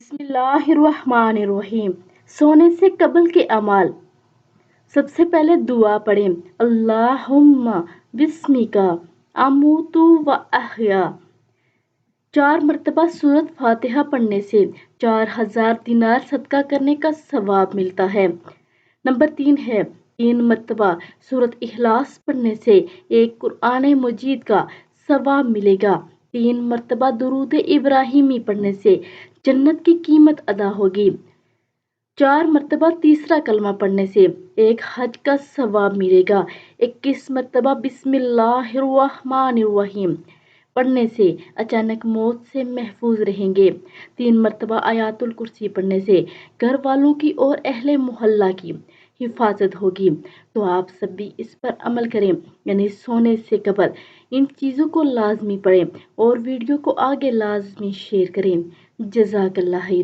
بسم اللہ الرحمن الرحیم۔ سونے سے قبل کے اعمال۔ سب سے پہلے دعا پڑھیں، اللہم بسمک اموت و احیا۔ 4 مرتبہ سورۃ فاتحہ پڑھنے سے 4000 دینار صدقہ کرنے کا ثواب ملتا ہے۔ نمبر 3 ہے 3 مرتبہ سورۃ اخلاص پڑھنے سے ایک قرآن مجید کا ثواب ملے گا۔ 3 مرتبہ درود ابراہیمی پڑھنے سے جنت کی قیمت ادا ہوگی۔ 4 مرتبہ تیسرا کلمہ پڑھنے سے ایک حج کا ثواب ملے گا۔ 21 مرتبہ بسم اللہ الرحمن الرحیم پڑھنے سے اچانک موت سے محفوظ رہیں گے۔ 3 مرتبہ آیت الکرسی پڑھنے سے گھر والوں کی اور اہل محلہ کی حفاظت ہوگی۔ تو آپ سب بھی اس پر عمل کریں، یعنی سونے سے قبل ان چیزوں کو لازمی پڑھیں اور ویڈیو کو آگے لازمی شیئر کریں۔ جزاک اللہ خیر۔